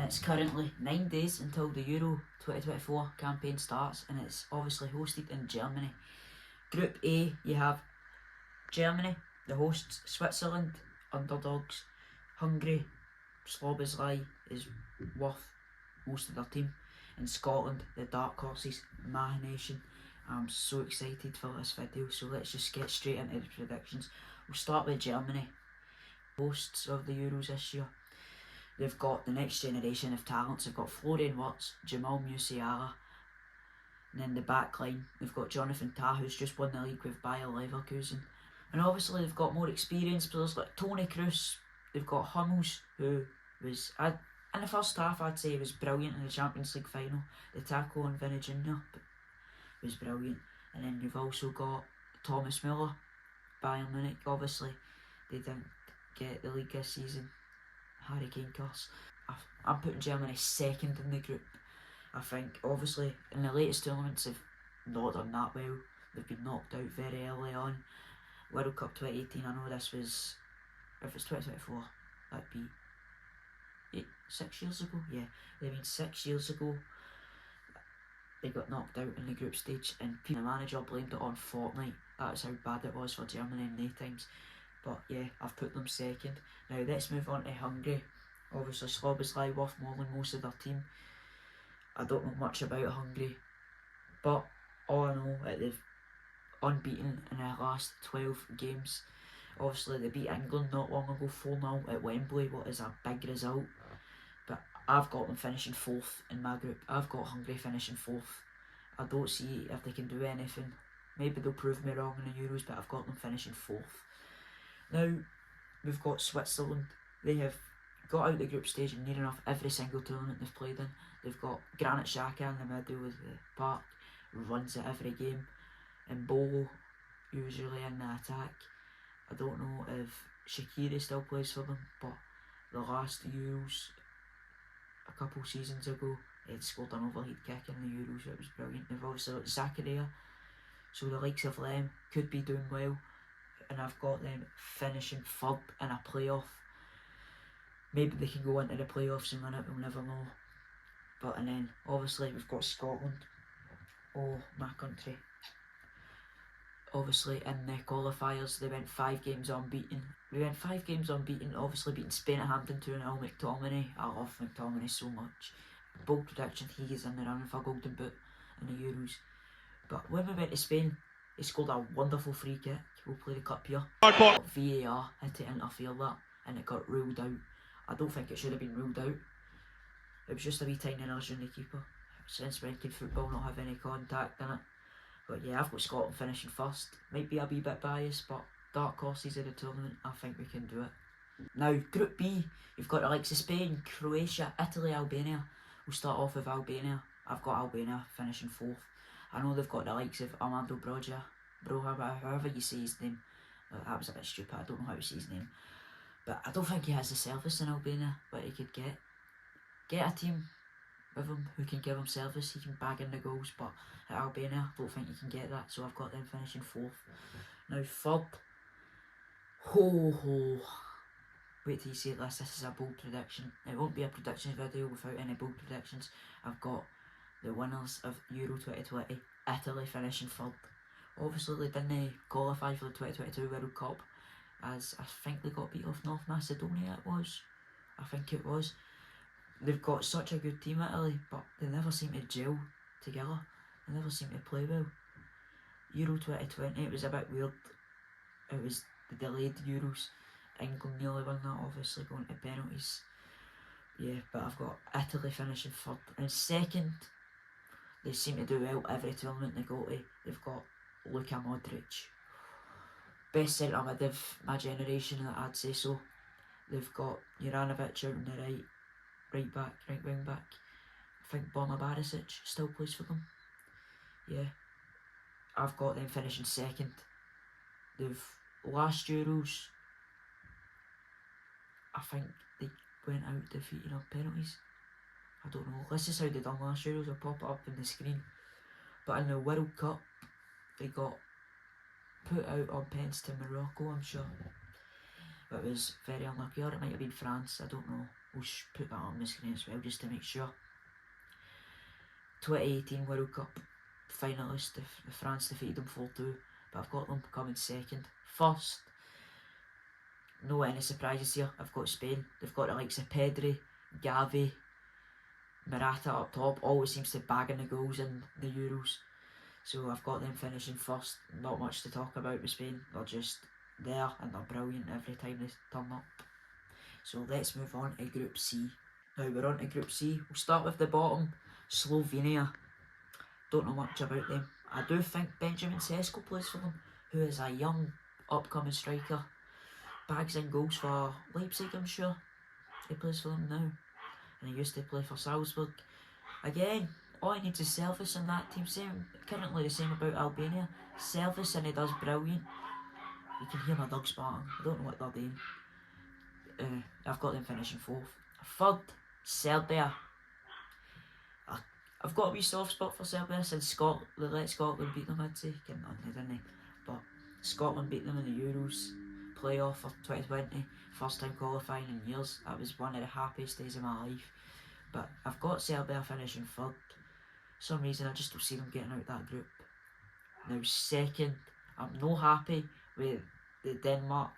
it's currently 9 days until the Euro 2024 campaign starts, and it's obviously hosted in Germany. Group A, you have Germany, the hosts, Switzerland, underdogs, Hungary, Slobozlai is worth most of their team, and Scotland, the dark horses, my nation. I'm so excited for this video, so let's just get straight into the predictions. We'll start with Germany, hosts of the Euros this year. They've got the next generation of talents. They've got Florian Wirtz, Jamal Musiala, and then the back line, they've got Jonathan Tah, who's just won the league with Bayer Leverkusen. And obviously they've got more experienced players like Toni Kroos. They've got Hummels, who was, in the first half I'd say he was brilliant in the Champions League final. The tackle on Vinny Jr. was brilliant. And then you've also got Thomas Müller, Bayern Munich. Obviously they didn't get the league this season. Harry Kane curse. I'm putting Germany second in the group. I think obviously in the latest tournaments they've not done that well. They've been knocked out very early on. World Cup 2018, I know this was, if it's 2024, that'd be 6 years ago. Yeah, I mean 6 years ago they got knocked out in the group stage, and the manager blamed it on Fortnite. That's how bad it was for Germany in their times. But yeah, I've put them second. Now let's move on to Hungary. Obviously Slobozlai worth more than most of their team. I don't know much about Hungary, but all I know is they've unbeaten in their last 12 games. Obviously they beat England not long ago 4-0 at Wembley, what is a big result. But I've got them finishing 4th in my group. I've got Hungary finishing 4th. I don't see if they can do anything. Maybe they'll prove me wrong in the Euros, but I've got them finishing 4th. Now we've got Switzerland. They have got out the group stage in near enough every single tournament they've played in. They've got Granit Xhaka in the middle of the park, runs at every game, and Bolo usually in the attack. I don't know if Shaqiri still plays for them, but the last Euros, a couple seasons ago, he'd scored an overhead kick in the Euros. It was brilliant. They've also got Zakaria, so the likes of them could be doing well, and I've got them finishing 3rd in a playoff. Maybe they can go into the playoffs and win it, we'll never know. But and then obviously we've got Scotland, oh my country. Obviously in the qualifiers they went 5 games unbeaten. We went 5 games unbeaten, obviously beating Spain at Hampton 2-0. McTominay, I love McTominay so much. Bold prediction, he is in the running for Golden Boot in the Euros. But when we went to Spain, he scored a wonderful free kick. We'll play the cup here. VAR had to interfere that and it got ruled out. I don't think it should have been ruled out. It was just a wee tiny nudge on the keeper. Since when can football not have any contact in it? But yeah, I've got Scotland finishing 1st. Might be a wee bit biased, but dark horses of the tournament, I think we can do it. Now, Group B, you've got the likes of Spain, Croatia, Italy, Albania. We'll start off with Albania. I've got Albania finishing 4th. I know they've got the likes of Armando Broja, however you say his name. That was a bit stupid, I don't know how to say his name. But I don't think he has the service in Albania, but he could get a team with him who can give him service. He can bag in the goals, but at Albania, I don't think he can get that, so I've got them finishing 4th. Now 3rd, wait till you see this is a bold prediction. It won't be a predictions video without any bold predictions. I've got the winners of Euro 2020, Italy finishing 3rd. Obviously they didn't qualify for the 2022 World Cup, as I think they got beat off North Macedonia I think it was. They've got such a good team, Italy, but they never seem to gel together. They never seem to play well. Euro 2020, it was a bit weird. It was the delayed Euros. England nearly won that, obviously going to penalties. Yeah, but I've got Italy finishing 3rd. And 2nd, they seem to do well every tournament they go to. They've got Luka Modric. Best centre mid of my generation, I'd say so. They've got Juranovic out on the right wing back. I think Borna Barisic still plays for them. Yeah, I've got them finishing 2nd. They've last Euros, I think they went out defeated on penalties. I don't know. This is how they done last Euros. I'll pop it up on the screen. But in the World Cup, they got put out on pens to Morocco, I'm sure. But it was very unlucky, or it might have been France, I don't know. We'll put that on the screen as well just to make sure. 2018 World Cup finalists, France defeated them 4-2, but I've got them coming second. First, no any surprises here, I've got Spain. They've got the likes of Pedri, Gavi, Morata up top, always seems to bag in the goals in the Euros. So I've got them finishing first. Not much to talk about with Spain, they're just there and they're brilliant every time they turn up. So let's move on to Group C. Now we're on to Group C. We'll start with the bottom, Slovenia. Don't know much about them. I do think Benjamin Sesko plays for them, who is a young upcoming striker. Bags in goals for Leipzig, I'm sure. He plays for them now. And he used to play for Salzburg. Again, all he needs is Service in that team. Currently the same about Albania. Service and he does brilliant. You can hear my dogs barking. I don't know what they're doing. I've got them finishing fourth. Third, Serbia. I've got a wee soft spot for Serbia since they let Scotland beat them, I'd say. Didn't they? But Scotland beat them in the Euros playoff for 2020. First time qualifying in years. That was one of the happiest days of my life. But I've got Serbia finishing third. For some reason I just don't see them getting out of that group. Now second, I'm no happy with the Denmark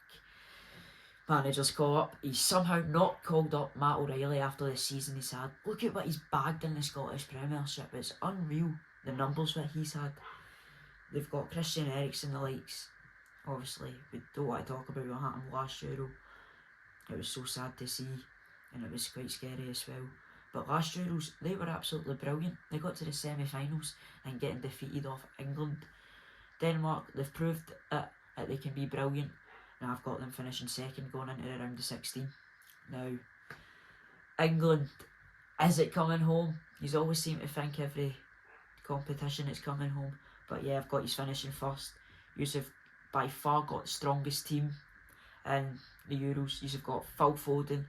manager's call-up. He's somehow not called up Matt O'Reilly after the season he's had. Look at what he's bagged in the Scottish Premiership. It's unreal, the numbers that he's had. They've got Christian Eriksen the likes. Obviously, we don't want to talk about what happened last Euro. It was so sad to see, and it was quite scary as well. But last Euros, they were absolutely brilliant. They got to the semi-finals and getting defeated off England. Denmark, they've proved that they can be brilliant. And I've got them finishing second going into the round of 16. Now, England, is it coming home? You always seem to think every competition it's coming home. But yeah, I've got you finishing first. You've by far got the strongest team in the Euros. You've got Phil Foden.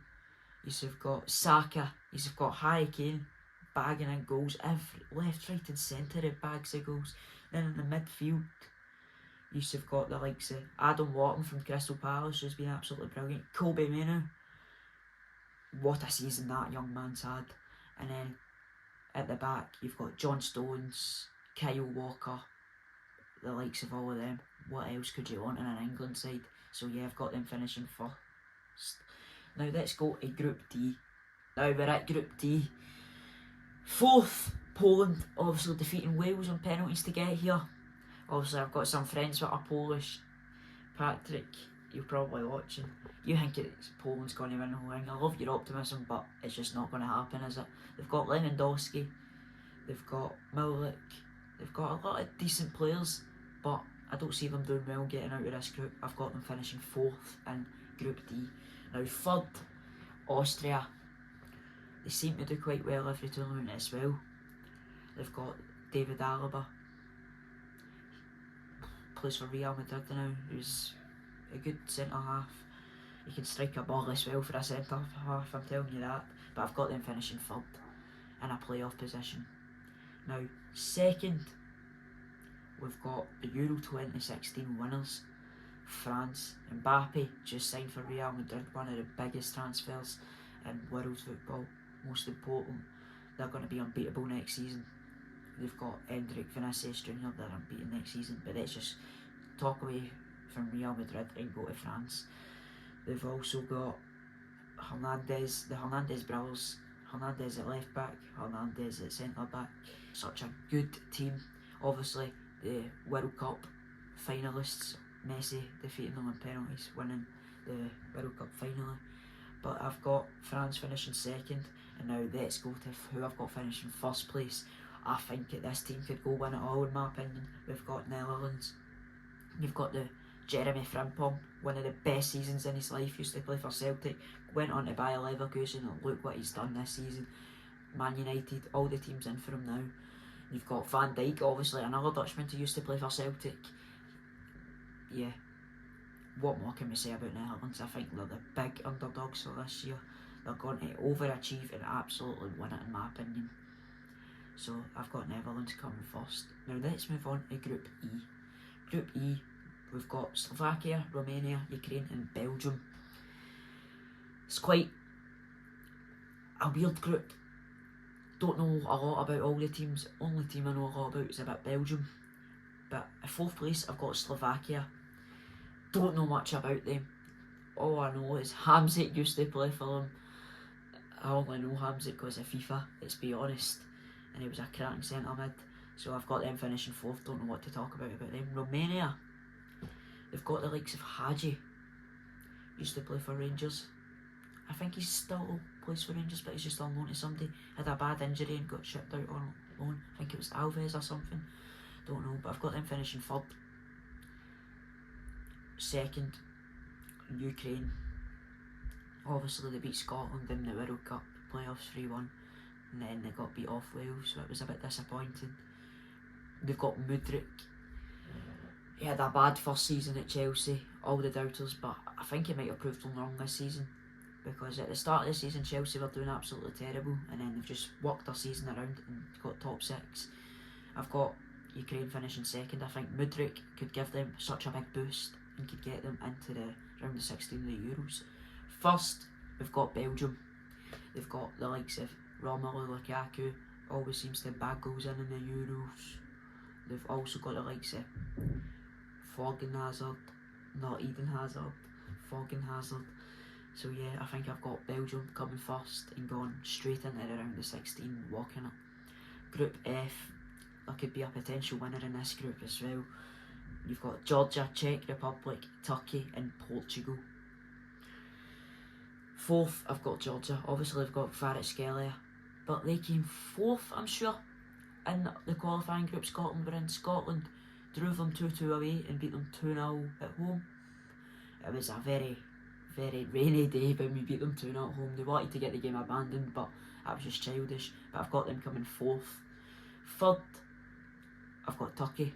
You've got Saka. You've got Harry Kane bagging in goals. Left, right and centre it bags of goals. Then in the midfield, you've got the likes of Adam Wharton from Crystal Palace, who's been absolutely brilliant. Kobe Mainoo, what a season that young man's had. And then at the back, you've got John Stones, Kyle Walker, the likes of all of them. What else could you want in an England side? So yeah, I've got them finishing first. Now let's go to Group D. Now we're at Group D. Fourth, Poland, obviously defeating Wales on penalties to get here. Obviously, I've got some friends that are Polish. Patrick, you're probably watching. You think Poland's going to win the whole thing. I love your optimism, but it's just not going to happen, is it? They've got Lewandowski, they've got Milik, they've got a lot of decent players, but I don't see them doing well getting out of this group. I've got them finishing fourth in Group D. Now, third, Austria. They seem to do quite well every tournament as well. They've got David Alaba. Plays for Real Madrid now, who's a good centre-half. He can strike a ball as well for a centre-half, I'm telling you that. But I've got them finishing third in a playoff position. Now, second, we've got the Euro 2016 winners, France. Mbappe just signed for Real Madrid, one of the biggest transfers in world football. Most important, they're going to be unbeatable next season. They've got Hendrik Vinicius Jr. they're unbeaten next season, but let's just talk away from Real Madrid and go to France. They've also got Hernandez, the Hernandez brothers. Hernandez at left back, Hernandez at centre back. Such a good team. Obviously, the World Cup finalists, Messi defeating them on penalties, winning the World Cup finally. But I've got France finishing second, and now let's go to who I've got finishing first place. I think that this team could go win it all in my opinion. We've got Netherlands. You've got the Jeremy Frimpong, one of the best seasons in his life, used to play for Celtic, went on to Bayer Leverkusen, and look what he's done this season. Man United, all the teams in for him now. You've got Van Dijk, obviously another Dutchman who used to play for Celtic. Yeah, what more can we say about Netherlands? I think they're the big underdogs for this year. They're going to overachieve and absolutely win it in my opinion. So I've got Netherlands coming first. Now let's move on to Group E. Group E, we've got Slovakia, Romania, Ukraine and Belgium. It's quite a weird group. Don't know a lot about all the teams. Only team I know a lot about is about Belgium. But at 4th place I've got Slovakia. Don't know much about them. All I know is Hamzik used to play for them. I only know Hamzik because of FIFA, let's be honest. And he was a cracking centre mid. So I've got them finishing 4th, don't know what to talk about them. Romania, they've got the likes of Hadji. Used to play for Rangers. I think he still plays for Rangers, but he's just on loan to somebody. Had a bad injury and got shipped out on loan. I think it was Alves or something. Don't know, but I've got them finishing 3rd. 2nd, Ukraine. Obviously they beat Scotland in the World Cup playoffs 3-1. And then they got beat off Wales, so it was a bit disappointing. They've got Mudryk. He had a bad first season at Chelsea, all the doubters, but I think he might have proved them wrong this season. Because at the start of the season Chelsea were doing absolutely terrible, and then they've just worked their season around and got top 6. I've got Ukraine finishing 2nd. I think Mudryk could give them such a big boost and could get them into the round of 16 of the Euros. 1st, we've got Belgium. They've got the likes of Romelu Lukaku, always seems to bag goals in the Euros. They've also got the likes of Forgan Hazard, not Eden Hazard, Forgan Hazard. So yeah, I think I've got Belgium coming 1st and going straight into the round of 16, walking it. Group F, there could be a potential winner in this group as well. You've got Georgia, Czech Republic, Turkey and Portugal. 4th, I've got Georgia. Obviously I've got Kvaratskhelia, but they came 4th, I'm sure, in the qualifying group Scotland were in. Scotland drove them 2-2 away and beat them 2-0 at home. It was a very, very rainy day when we beat them 2-0 at home. They wanted to get the game abandoned, but that was just childish. But I've got them coming 4th. 3rd, I've got Turkey.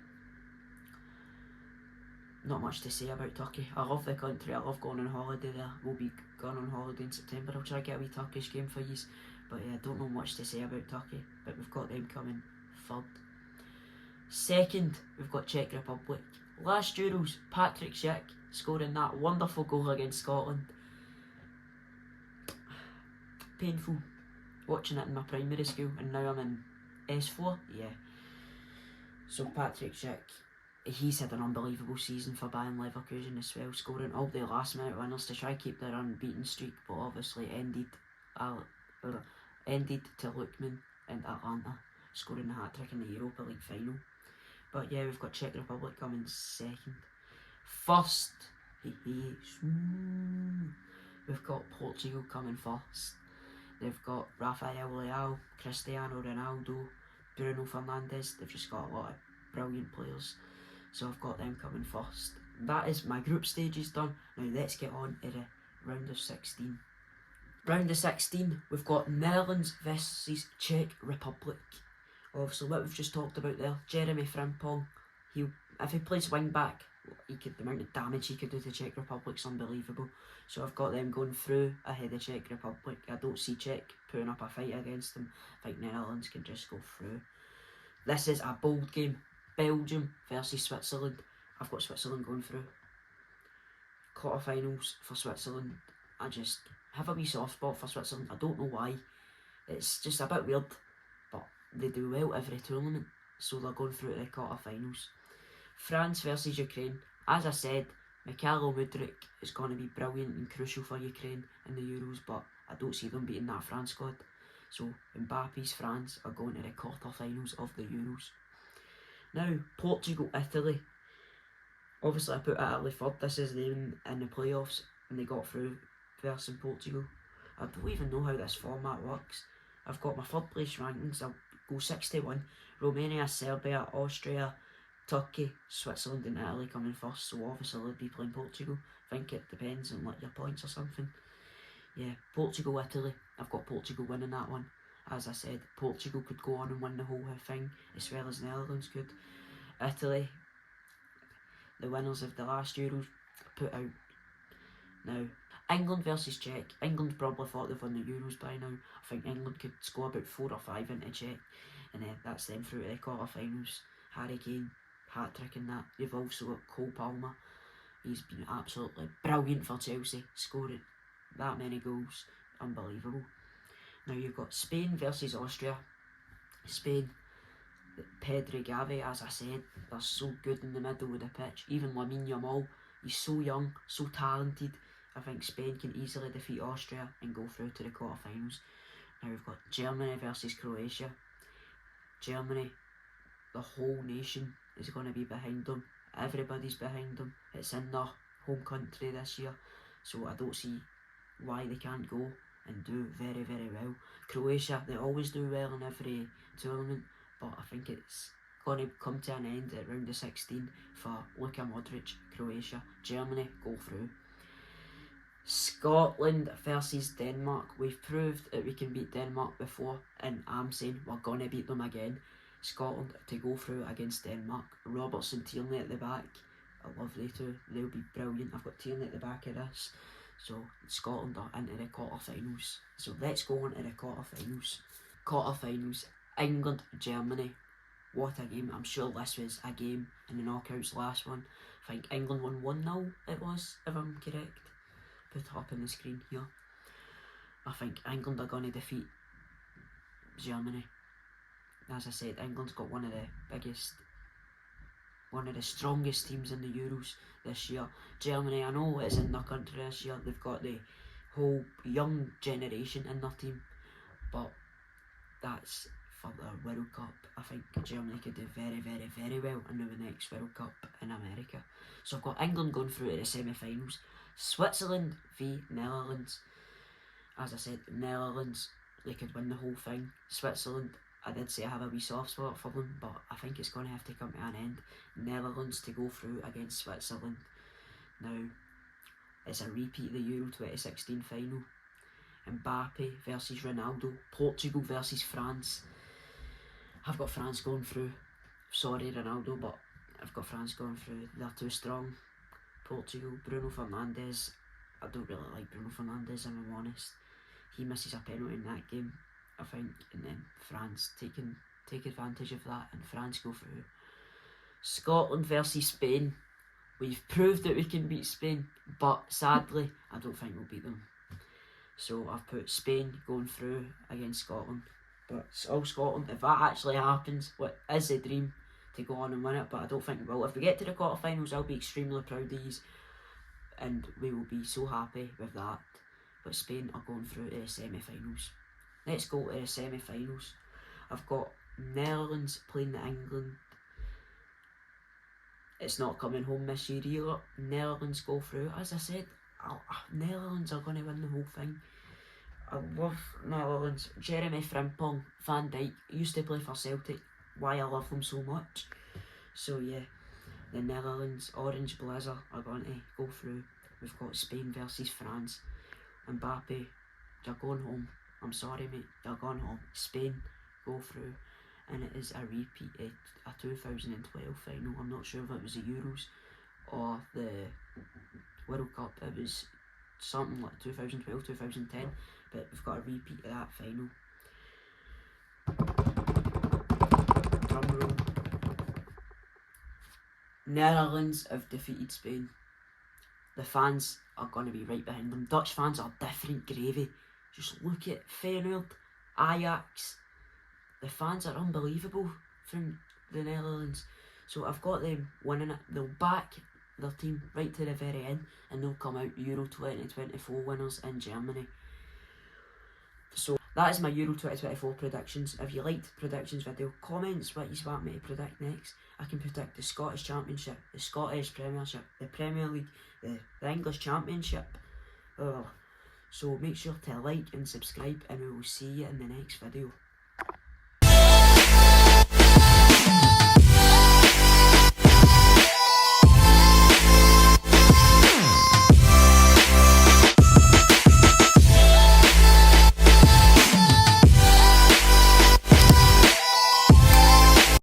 Not much to say about Turkey. I love the country, I love going on holiday there. We'll be going on holiday in September. I'll try to get a wee Turkish game for you. But yeah, don't know much to say about Turkey. But we've got them coming 3rd. 2nd, we've got Czech Republic. Last Euros, Patrick Schick scoring that wonderful goal against Scotland. Painful watching it in my primary school, and now I'm in S4. Yeah. So Patrick Schick, he's had an unbelievable season for Bayern Leverkusen as well, scoring all the last minute winners to try keep their unbeaten streak, but obviously ended to Lookman and Atlanta, scoring a hat-trick in the Europa League final. But yeah, we've got Czech Republic coming 2nd. 1st, we've got Portugal coming 1st. They've got Rafael Leao, Cristiano Ronaldo, Bruno Fernandes. They've just got a lot of brilliant players. So I've got them coming 1st. That is my group stages done. Now let's get on to the round of 16. Round of 16, we've got Netherlands versus Czech Republic. Obviously, what we've just talked about there, Jeremy Frimpong, if he plays wing back, the amount of damage he could do to Czech Republic's unbelievable. So I've got them going through ahead of Czech Republic. I don't see Czech putting up a fight against them. I think Netherlands can just go through. This is a bold game. Belgium versus Switzerland. I've got Switzerland going through. Quarterfinals for Switzerland. I just have a wee soft spot for Switzerland. I don't know why. It's just a bit weird, but they do well every tournament, so they're going through to the quarterfinals. France versus Ukraine. As I said, Mikhailo Mudryk is going to be brilliant and crucial for Ukraine in the Euros, but I don't see them beating that France squad. So Mbappe's France are going to the quarterfinals of the Euros. Now, Portugal, Italy. Obviously I put Italy 3rd. This is them in the playoffs, and they got through versus Portugal. I don't even know how this format works. I've got my 3rd place rankings. I'll go 6-1. Romania, Serbia, Austria, Turkey, Switzerland and Italy coming 1st. So obviously they'll be playing Portugal. I think it depends on like your points or something. Yeah, Portugal, Italy. I've got Portugal winning that one. As I said, Portugal could go on and win the whole thing, as well as the Netherlands could. Italy, the winners of the last Euros, put out. Now, England versus Czech. England probably thought they've won the Euros by now. I think England could score about 4 or 5 into Czech, and then that's them through to the quarterfinals. Harry Kane, hat-trick in that. You've also got Cole Palmer. He's been absolutely brilliant for Chelsea, scoring that many goals. Unbelievable. Now you've got Spain versus Austria. Spain, Pedri, Gavi, as I said, they're so good in the middle of the pitch. Even Lamine Yamal, he's so young, so talented. I think Spain can easily defeat Austria and go through to the quarterfinals. Now we've got Germany versus Croatia. Germany, the whole nation is going to be behind them. Everybody's behind them. It's in their home country this year, so I don't see why they can't go and do very, very well. Croatia, they always do well in every tournament, but I think it's going to come to an end at round of 16 for Luka Modric, Croatia. Germany go through. Scotland versus Denmark. We've proved that we can beat Denmark before, and I'm saying we're going to beat them again. Scotland to go through against Denmark. Robertson, Tierney at the back. I love they two. They'll be brilliant. I've got Tierney at the back of this. So Scotland are into the quarterfinals. So let's go on to the quarterfinals. Quarterfinals. England, Germany. What a game. I'm sure this was a game in the knockouts last one. I think England won 1-0 it was, if I'm correct. Put it up on the screen here. I think England are going to defeat Germany. As I said, England's got one of the strongest teams in the Euros this year. Germany, I know it's in their country this year. They've got the whole young generation in their team, but that's for the World Cup. I think Germany could do very, very, very well in the next World Cup in America. So I've got England going through to the semi-finals. Switzerland v Netherlands. As I said, Netherlands, they could win the whole thing. Switzerland, I did say I have a wee soft spot for them, but I think it's going to have to come to an end. Netherlands to go through against Switzerland. Now, it's a repeat of the Euro 2016 final. Mbappe versus Ronaldo. Portugal versus France. I've got France going through. Sorry, Ronaldo, but I've got France going through. They're too strong. Portugal, Bruno Fernandes. I don't really like Bruno Fernandes, if I'm honest. He misses a penalty in that game, I think, and then France take advantage of that, and France go through. Scotland versus Spain. We've proved that we can beat Spain, but sadly, I don't think we'll beat them. So I've put Spain going through against Scotland. But it's all Scotland. If that actually happens, what is the dream to go on and win it, but I don't think we will. If we get to the quarterfinals, I'll be extremely proud of these, and we will be so happy with that. But Spain are going through to the semi-finals. Let's go to the semi-finals. I've got Netherlands playing England. It's not coming home this year either. Netherlands go through. As I said, Netherlands are going to win the whole thing. I love Netherlands. Jeremy Frimpong, Van Dijk, used to play for Celtic. Why I love them so much. So yeah, the Netherlands, Orange Blazer, are going to go through. We've got Spain versus France. Mbappe, you're going home. I'm sorry, mate, you're going home. Spain go through, and it is a repeat of a 2012 final. I'm not sure if it was the Euros or the World Cup. It was something like 2012, 2010, but we've got a repeat of that final. Drum roll. Netherlands have defeated Spain. The fans are going to be right behind them. Dutch fans are different gravy. Just look at Feyenoord, Ajax. The fans are unbelievable from the Netherlands. So I've got them winning it. They'll back their team right to the very end, and they'll come out Euro 2024 winners in Germany. So that is my Euro 2024 predictions. If you liked predictions video, comments what you want me to predict next. I can predict the Scottish Championship, the Scottish Premiership, the Premier League, the English Championship. So make sure to like and subscribe, and we will see you in the next video.